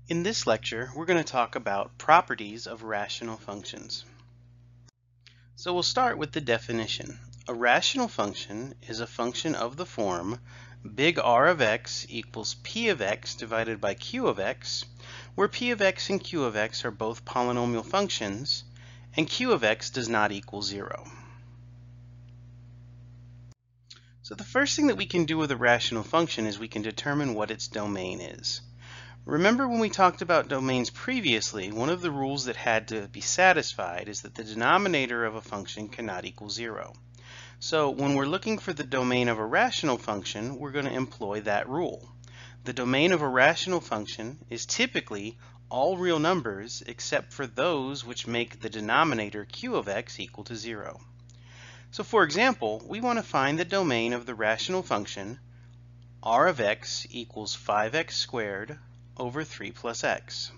In this lecture, we're going to talk about properties of rational functions. So we'll start with the definition. A rational function is a function of the form big R of x equals P of x divided by Q of x, where P of x and Q of x are both polynomial functions, and Q of x does not equal 0. So the first thing that we can do with a rational function is we can determine what its domain is. Remember when we talked about domains previously, one of the rules that had to be satisfied is that the denominator of a function cannot equal 0. So when we're looking for the domain of a rational function, we're going to employ that rule. The domain of a rational function is typically all real numbers except for those which make the denominator q of x equal to 0. So for example, we want to find the domain of the rational function r of x equals 5x squared over 3 plus x.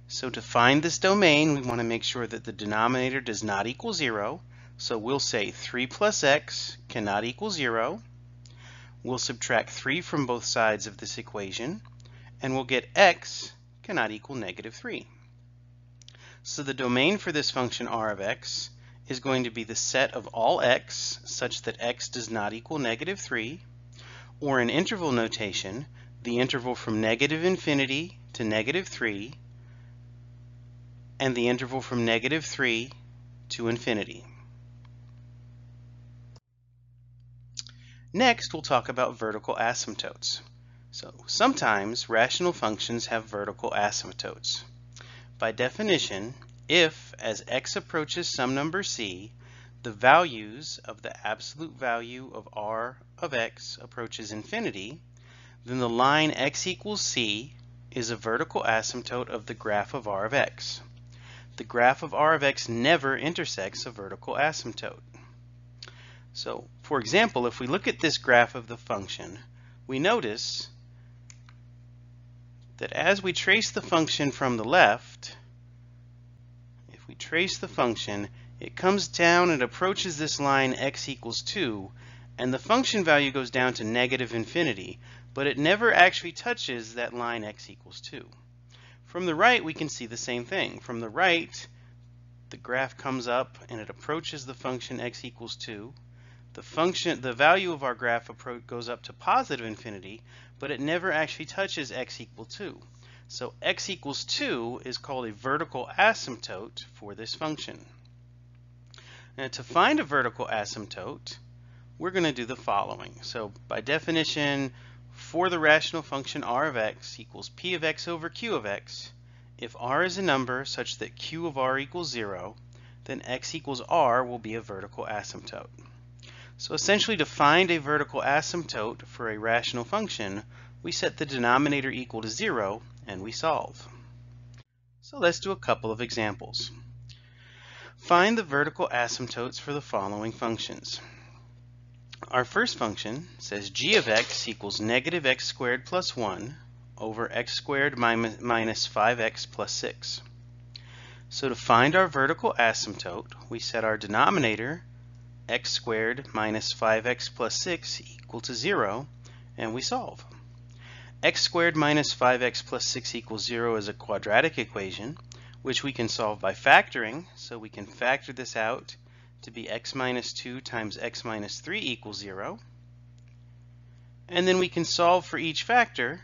So to find this domain, we want to make sure that the denominator does not equal 0. So we'll say 3 plus x cannot equal 0. We'll subtract 3 from both sides of this equation, and we'll get x cannot equal negative 3. So the domain for this function r of x is going to be the set of all x such that x does not equal negative 3, or in interval notation, the interval from negative infinity to negative 3, and the interval from negative 3 to infinity. Next, we'll talk about vertical asymptotes. So sometimes rational functions have vertical asymptotes. By definition, if, as x approaches some number c, the values of the absolute value of r of x approaches infinity, then the line x equals c is a vertical asymptote of the graph of r of x. The graph of r of x never intersects a vertical asymptote. So, for example, if we look at this graph of the function, we notice that as we trace the function from the left, if we trace the function, it comes down and approaches this line x equals 2, and the function value goes down to negative infinity, but it never actually touches that line x equals 2. From the right, we can see the same thing. From the right, the graph comes up and it approaches the function x equals 2. The value of our graph goes up to positive infinity, but it never actually touches x equal 2. So x equals 2 is called a vertical asymptote for this function. Now to find a vertical asymptote, we're going to do the following. So by definition, for the rational function r of x equals p of x over q of x, if r is a number such that q of r equals 0, then x equals r will be a vertical asymptote. So essentially, to find a vertical asymptote for a rational function, we set the denominator equal to 0 and we solve. So let's do a couple of examples. Find the vertical asymptotes for the following functions. Our first function says g of x equals negative x squared plus 1 over x squared minus 5x plus 6. So to find our vertical asymptote, we set our denominator x squared minus 5x plus 6 equal to 0, and we solve. X squared minus 5x plus 6 equals 0 is a quadratic equation, which we can solve by factoring. So we can factor this out to be x minus 2 times x minus 3 equals 0. And then we can solve for each factor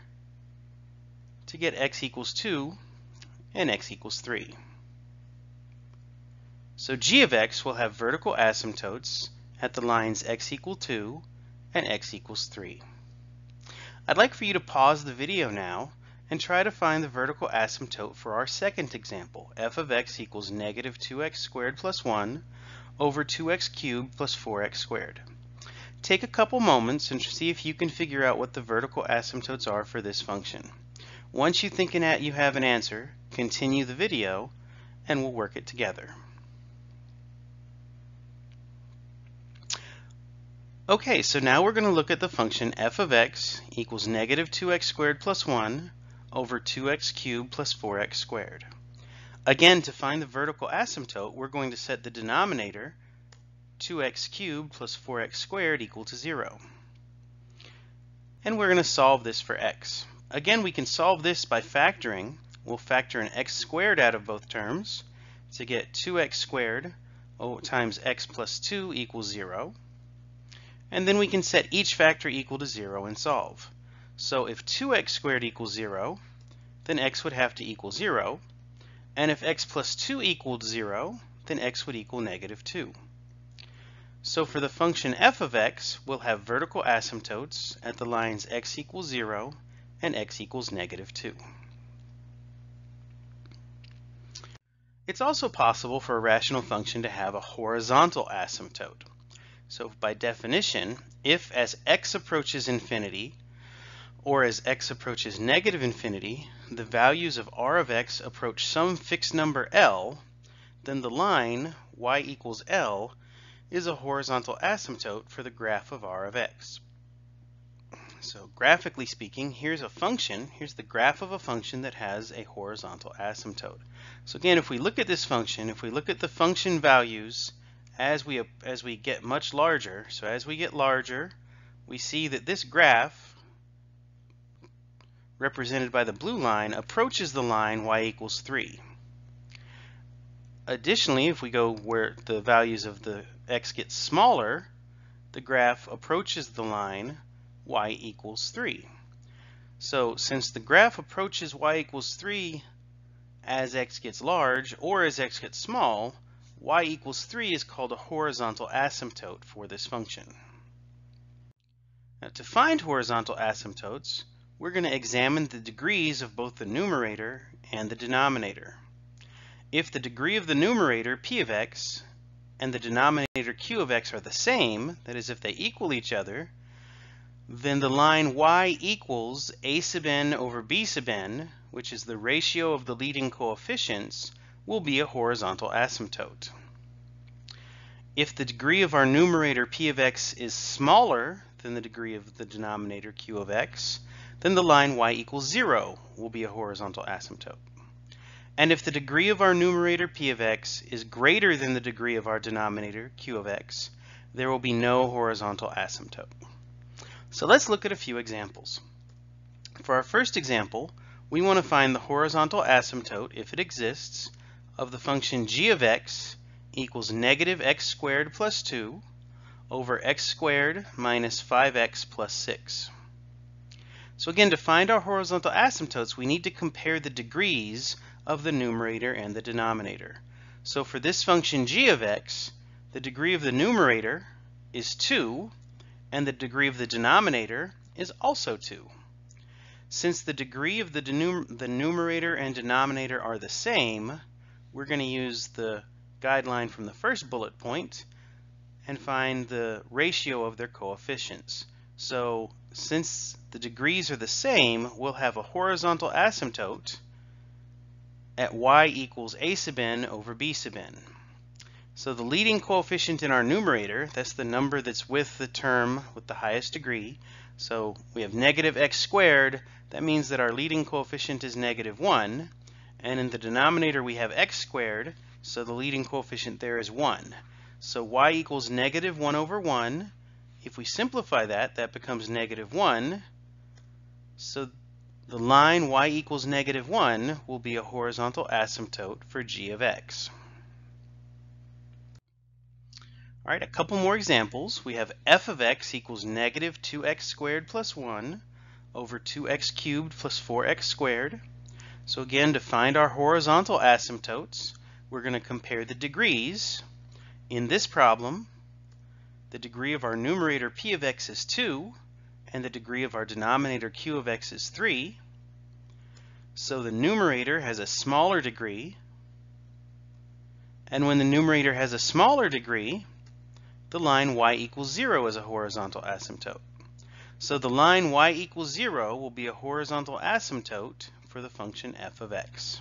to get x equals 2 and x equals 3. So g of x will have vertical asymptotes at the lines x equals 2 and x equals 3. I'd like for you to pause the video now and try to find the vertical asymptote for our second example. F of x equals negative 2x squared plus 1 over 2x cubed plus 4x squared. Take a couple moments and see if you can figure out what the vertical asymptotes are for this function. Once you think you have an answer, continue the video and we'll work it together. Okay, so now we're going to look at the function f of x equals negative 2x squared plus 1 over 2x cubed plus 4x squared. Again, to find the vertical asymptote, we're going to set the denominator 2x cubed plus 4x squared equal to 0. And we're going to solve this for x. Again, we can solve this by factoring. We'll factor an x squared out of both terms to get 2x squared times x plus 2 equals 0. And then we can set each factor equal to 0 and solve. So if 2x squared equals 0, then x would have to equal 0. And if x plus 2 equaled 0, then x would equal negative 2. So for the function f of x, we'll have vertical asymptotes at the lines x equals 0 and x equals negative 2. It's also possible for a rational function to have a horizontal asymptote. So by definition, if as x approaches infinity, or as x approaches negative infinity, the values of r of x approach some fixed number L, then the line y equals L is a horizontal asymptote for the graph of r of x. So graphically speaking, here's the graph of a function that has a horizontal asymptote. So again, if we look at this function, if we look at the function values as we get much larger, so as we get larger, we see that this graph, represented by the blue line, approaches the line y equals 3. Additionally, if we go where the values of the x get smaller, the graph approaches the line y equals 3. So since the graph approaches y equals 3 as x gets large or as x gets small, y equals 3 is called a horizontal asymptote for this function. Now, to find horizontal asymptotes, we're going to examine the degrees of both the numerator and the denominator. If the degree of the numerator, p of x, and the denominator, q of x, are the same, that is, if they equal each other, then the line y equals a sub n over b sub n, which is the ratio of the leading coefficients, will be a horizontal asymptote. If the degree of our numerator p of x is smaller than the degree of the denominator q of x, then the line y equals 0 will be a horizontal asymptote. And if the degree of our numerator p of x is greater than the degree of our denominator q of x, there will be no horizontal asymptote. So let's look at a few examples. For our first example, we want to find the horizontal asymptote, if it exists, of the function g of x equals negative x squared plus 2 over x squared minus 5x plus 6. So again, to find our horizontal asymptotes, we need to compare the degrees of the numerator and the denominator. So for this function g of x, the degree of the numerator is 2, and the degree of the denominator is also 2. Since the degree of the numerator and denominator are the same, we're going to use the guideline from the first bullet point and find the ratio of their coefficients. So since the degrees are the same, we'll have a horizontal asymptote at y equals a sub n over b sub n. So the leading coefficient in our numerator, that's the number that's with the term with the highest degree. So we have negative x squared. That means that our leading coefficient is negative 1. And in the denominator we have x squared, so the leading coefficient there is 1. So y equals negative 1 over 1. If we simplify that, that becomes negative 1. So the line y equals negative 1 will be a horizontal asymptote for g of x. All right, a couple more examples. We have f of x equals negative 2x squared plus 1 over 2x cubed plus 4x squared. So again, to find our horizontal asymptotes, we're going to compare the degrees. In this problem, the degree of our numerator p of x is 2, and the degree of our denominator q of x is 3. So the numerator has a smaller degree, and when the numerator has a smaller degree, the line y equals 0 is a horizontal asymptote. So the line y equals 0 will be a horizontal asymptote for the function f of x.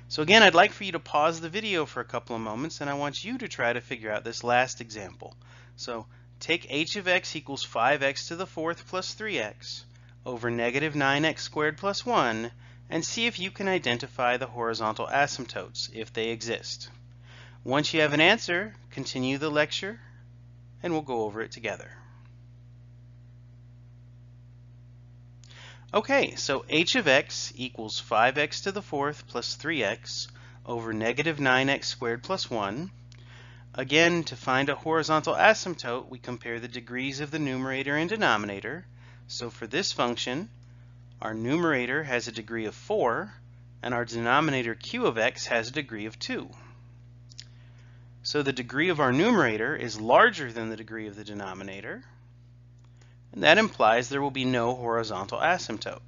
So again, I'd like for you to pause the video for a couple of moments, and I want you to try to figure out this last example. So take h of x equals 5x to the fourth plus 3x over negative 9x squared plus 1, and see if you can identify the horizontal asymptotes, if they exist. Once you have an answer, continue the lecture, and we'll go over it together. Okay, so h of x equals 5x to the fourth plus 3x over negative 9x squared plus 1. Again, to find a horizontal asymptote, we compare the degrees of the numerator and denominator. So for this function, our numerator has a degree of 4, and our denominator q of x has a degree of 2. So the degree of our numerator is larger than the degree of the denominator, and that implies there will be no horizontal asymptote.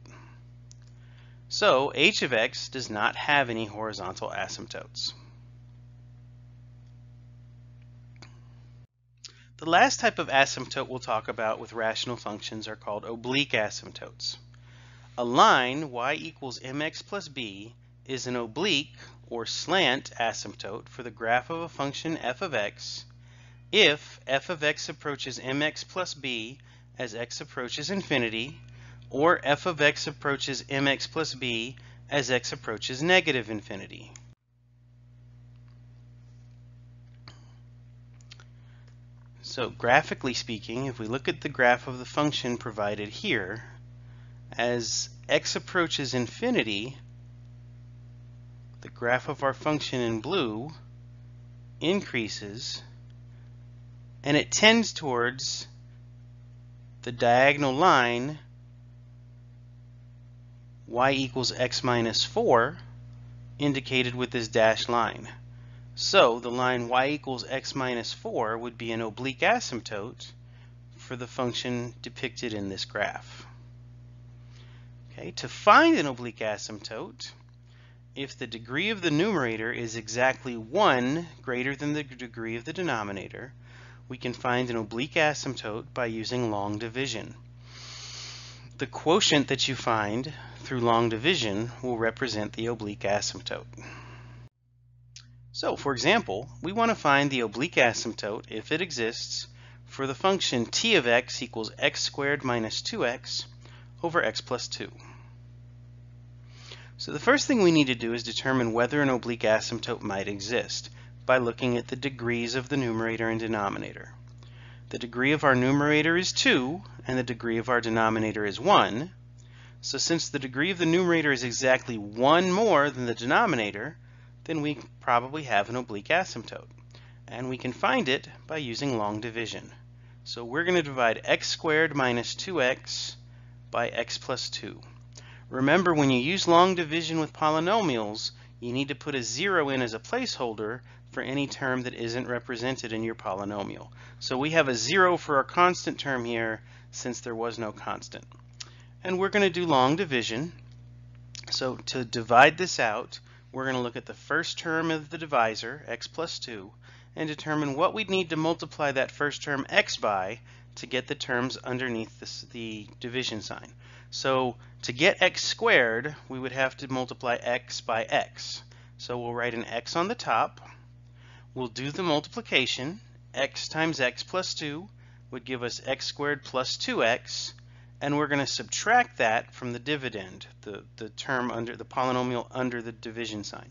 So h of x does not have any horizontal asymptotes. The last type of asymptote we'll talk about with rational functions are called oblique asymptotes. A line y equals mx plus b is an oblique or slant asymptote for the graph of a function f of x if f of x approaches mx plus b as x approaches infinity, or f of x approaches mx plus b as x approaches negative infinity. So graphically speaking, if we look at the graph of the function provided here, as x approaches infinity, the graph of our function in blue increases, and it tends towards the diagonal line y equals x minus 4, indicated with this dashed line. So the line y equals x minus 4 would be an oblique asymptote for the function depicted in this graph. Okay, to find an oblique asymptote, if the degree of the numerator is exactly 1 greater than the degree of the denominator, we can find an oblique asymptote by using long division. The quotient that you find through long division will represent the oblique asymptote. So, for example, we want to find the oblique asymptote, if it exists, for the function t of x equals x squared minus 2x over x plus 2. So the first thing we need to do is determine whether an oblique asymptote might exist by looking at the degrees of the numerator and denominator. The degree of our numerator is 2, and the degree of our denominator is 1. So since the degree of the numerator is exactly 1 more than the denominator, then we probably have an oblique asymptote. And we can find it by using long division. So we're going to divide x squared minus 2x by x plus 2. Remember, when you use long division with polynomials, you need to put a 0 in as a placeholder for any term that isn't represented in your polynomial. So we have a 0 for our constant term here since there was no constant. And we're going to do long division. So to divide this out, we're going to look at the first term of the divisor, x plus 2, and determine what we'd need to multiply that first term x by to get the terms underneath the division sign. So to get x squared, we would have to multiply x by x. So we'll write an x on the top. We'll do the multiplication. X times x plus 2 would give us x squared plus 2x, and we're going to subtract that from the dividend, the term under the polynomial under the division sign.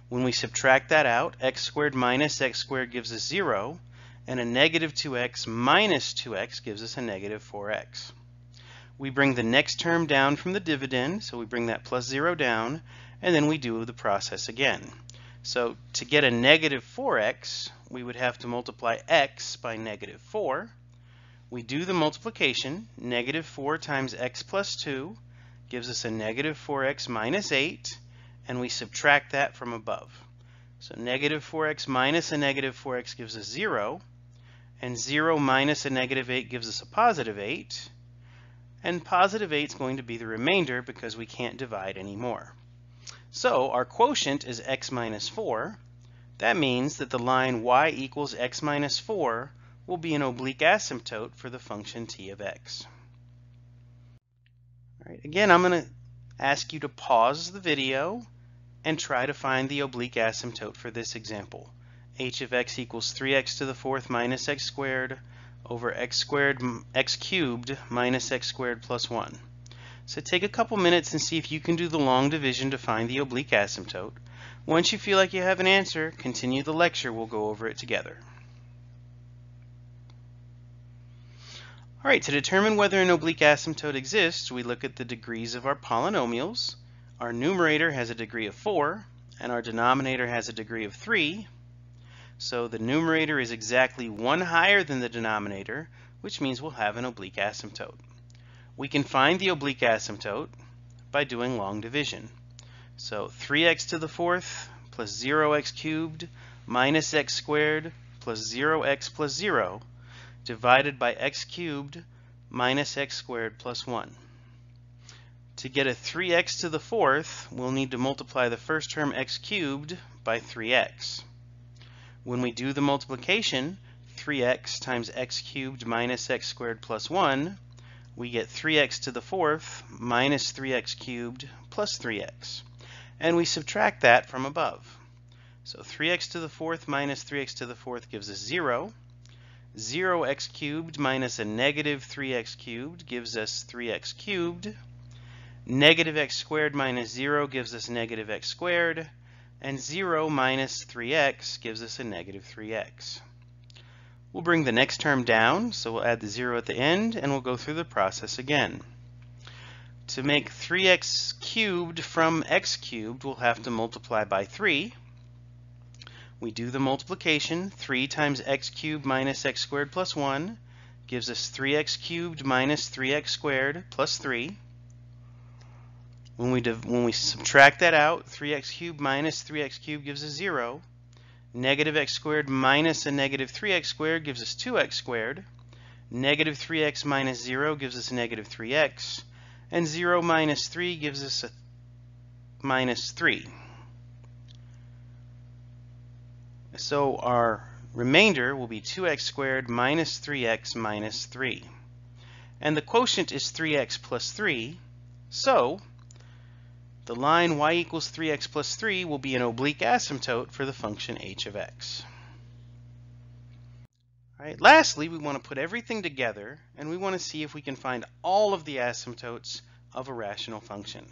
When we subtract that out, x squared minus x squared gives us 0, and a negative 2x minus 2x gives us a negative 4x. We bring the next term down from the dividend, so we bring that plus 0 down, and then we do the process again. So to get a negative 4x, we would have to multiply x by negative 4. We do the multiplication. Negative 4 times x plus 2 gives us a negative 4x minus 8, and we subtract that from above. So negative 4x minus a negative 4x gives us 0, and 0 minus a negative 8 gives us a positive 8, and positive 8 is going to be the remainder because we can't divide anymore. So our quotient is x minus 4. That means that the line y equals x minus 4 will be an oblique asymptote for the function t of x. All right, again, I'm going to ask you to pause the video and try to find the oblique asymptote for this example. H of x equals 3x to the fourth minus x squared over x cubed minus x squared plus 1. So take a couple minutes and see if you can do the long division to find the oblique asymptote. Once you feel like you have an answer, continue the lecture. We'll go over it together. All right, to determine whether an oblique asymptote exists, we look at the degrees of our polynomials. Our numerator has a degree of 4, and our denominator has a degree of 3. So the numerator is exactly 1 higher than the denominator, which means we'll have an oblique asymptote. We can find the oblique asymptote by doing long division. So 3x to the 4th plus 0x cubed minus x squared plus 0x plus 0 divided by x cubed minus x squared plus 1. To get a 3x to the 4th, we'll need to multiply the first term x cubed by 3x. When we do the multiplication, 3x times x cubed minus x squared plus 1, we get 3x to the 4th minus 3x cubed plus 3x. And we subtract that from above. So 3x to the 4th minus 3x to the 4th gives us 0. 0x cubed minus a negative 3x cubed gives us 3x cubed. Negative x squared minus 0 gives us negative x squared. And 0 minus 3x gives us a negative 3x. We'll bring the next term down, so we'll add the 0 at the end, and we'll go through the process again. To make 3x cubed from x cubed, we'll have to multiply by 3. We do the multiplication. 3 times x cubed minus x squared plus 1 gives us 3x cubed minus 3x squared plus 3. When we subtract that out, 3x cubed minus 3x cubed gives us 0. Negative x squared minus a negative 3x squared gives us 2x squared. Negative 3x minus 0 gives us negative 3x. And 0 minus 3 gives us a minus 3. So our remainder will be 2x squared minus 3x minus 3. And the quotient is 3x plus 3. So the line y equals 3x plus 3 will be an oblique asymptote for the function h of x. All right, lastly, we want to put everything together, and we want to see if we can find all of the asymptotes of a rational function.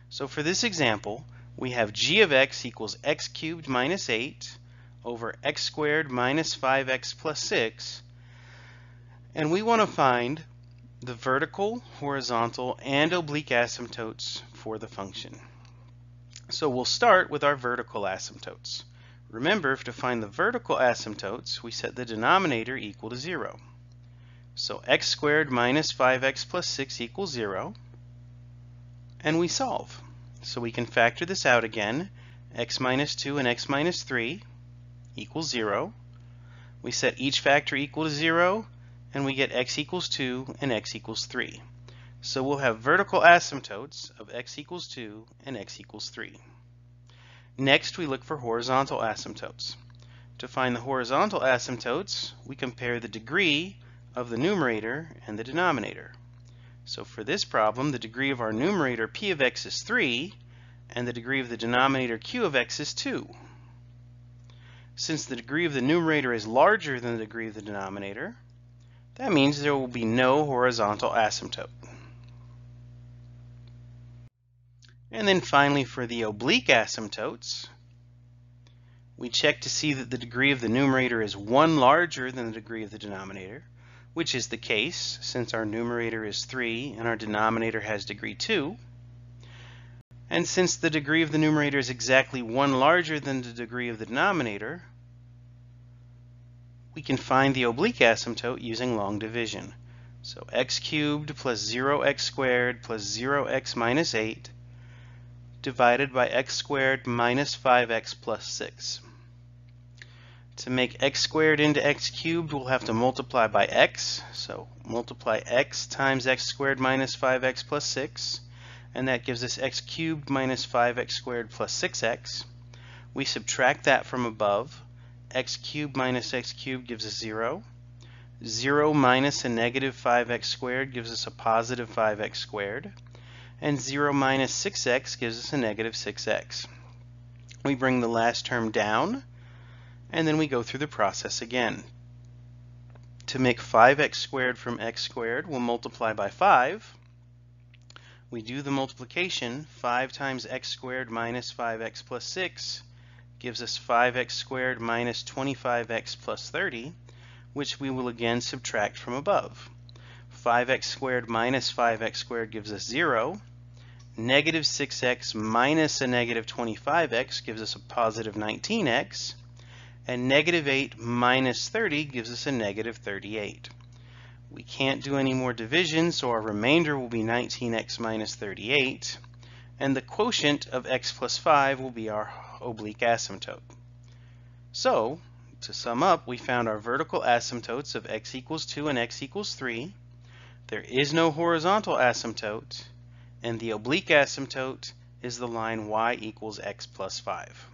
So for this example, we have g of x equals x cubed minus 8 over x squared minus 5x plus 6, and we want to find the vertical, horizontal, and oblique asymptotes for the function. So we'll start with our vertical asymptotes. Remember, to find the vertical asymptotes, we set the denominator equal to 0. So x squared minus 5x plus 6 equals 0, and we solve. So we can factor this out again. X minus 2 and x minus 3 equals 0. We set each factor equal to 0, and we get x equals 2 and x equals 3. So we'll have vertical asymptotes of x equals 2 and x equals 3. Next, we look for horizontal asymptotes. To find the horizontal asymptotes, we compare the degree of the numerator and the denominator. So for this problem, the degree of our numerator p of x is 3, and the degree of the denominator q of x is 2. Since the degree of the numerator is larger than the degree of the denominator, that means there will be no horizontal asymptote. And then finally, for the oblique asymptotes, we check to see that the degree of the numerator is 1 larger than the degree of the denominator, which is the case since our numerator is 3 and our denominator has degree 2. And since the degree of the numerator is exactly 1 larger than the degree of the denominator, we can find the oblique asymptote using long division. So x cubed plus 0x squared plus 0x minus 8 divided by x squared minus 5x plus 6. To make x squared into x cubed, we'll have to multiply by x. So multiply x times x squared minus 5x plus 6. And that gives us x cubed minus 5x squared plus 6x. We subtract that from above. X cubed minus x cubed gives us 0. 0 minus a negative 5x squared gives us a positive 5x squared. And 0 minus 6x gives us a negative 6x. We bring the last term down, and then we go through the process again. To make 5x squared from x squared, we'll multiply by 5. We do the multiplication. 5 times x squared minus 5x plus 6 gives us 5x squared minus 25x plus 30, which we will again subtract from above. 5x squared minus 5x squared gives us 0. Negative 6x minus a negative 25x gives us a positive 19x. And negative 8 minus 30 gives us a negative 38. We can't do any more division, so our remainder will be 19x minus 38. And the quotient of x plus 5 will be our oblique asymptote. So, to sum up, we found our vertical asymptotes of x equals 2 and x equals 3. There is no horizontal asymptote, and the oblique asymptote is the line y equals x plus 5.